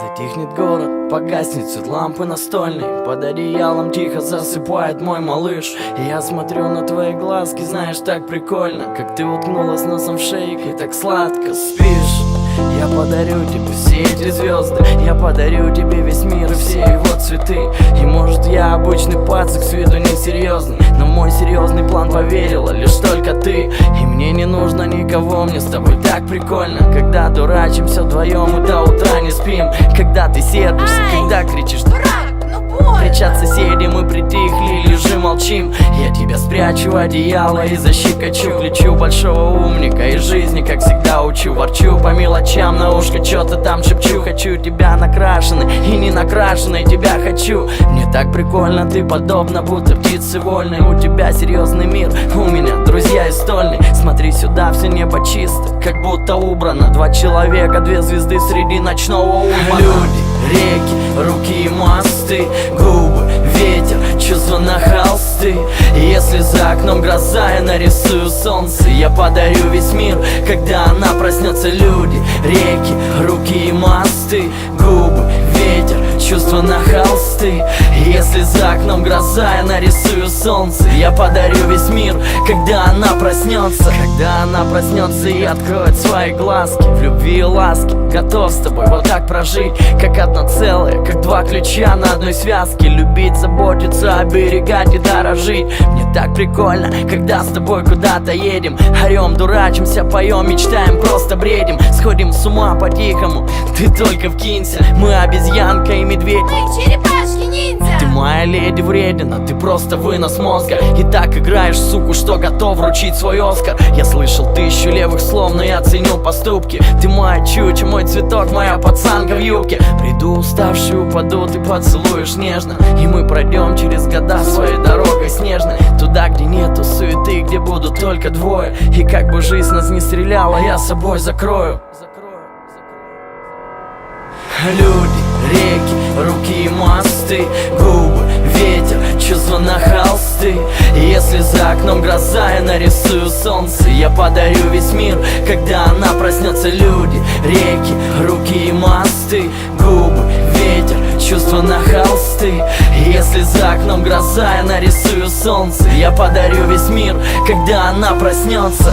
Затихнет город, погаснет свет лампы настольной. Под одеялом тихо засыпает мой малыш. И я смотрю на твои глазки, знаешь, так прикольно, как ты уткнулась носом в шейк и так сладко спишь. Я подарю тебе все эти звезды, я подарю тебе весь мир и все его цветы. И может я обычный пацак, с виду несерьезный, но в мой серьезный план поверила лишь только ты. И мне не нужно никого, мне с тобой так прикольно, когда дурачимся вдвоем и до утра не спим. Когда ты сердишься, когда кричишь «Дурак!», кричат соседи, мы притихли, лежим, молчим. Я тебя спрячу в одеяло и защекочу. Кричу большого умника из жизни, как всегда учу. Ворчу по мелочам на ушко, чё-то там шепчу. Хочу тебя накрашенной и не накрашенной, тебя хочу. Мне так прикольно, ты подобна будто птице вольной. У тебя серьезный мир, у меня друзья из стольной. Смотри сюда, все небо чисто, как будто убрано. 2 человека, 2 звезды среди ночного урбана. Люди, реки, руки и мосты, губы, ветер, чувства на холсты. Если за окном гроза, я нарисую солнце. Я подарю весь мир, когда она проснется. Люди, реки, руки и мосты, губы, ветер, чувства на холсты. Если за окном гроза, я нарисую солнце. Я подарю весь мир, когда она проснется. Когда она проснется и откроет свои глазки, в любви и ласке готов с тобой вот так прожить, как одно целое, как 2 ключа на одной связке. Любить, заботиться, оберегать и дорожить. Мне так прикольно, когда с тобой куда-то едем. Орем, дурачимся, поем, мечтаем, просто бредим. Сходим с ума по-тихому, ты только вкинься. Мы обезьянка и медведь, мы черепашки-ниндзя. Ты моя леди вредина, ты просто вынос мозга. И так играешь, суку, что готов вручить свой Оскар. Я слышал 1000 левых слов, но я ценю поступки. Ты моя чуча, мой цветок, моя пацанка в юбке. Приду уставший, упаду, ты поцелуешь нежно. И мы пройдем через года своей дорогой снежной, туда, где нету суеты, где будут только двое. И как бы жизнь нас не стреляла, я собой закрою. Люди, реки, руки и мосты, губы, ветер, чувства на холсты. Если за окном гроза, я нарисую солнце. Я подарю весь мир, когда она проснется. Люди, реки, руки и мосты, губы, ветер, чувства на холсты. Если за окном гроза, я нарисую солнце. Я подарю весь мир, когда она проснется.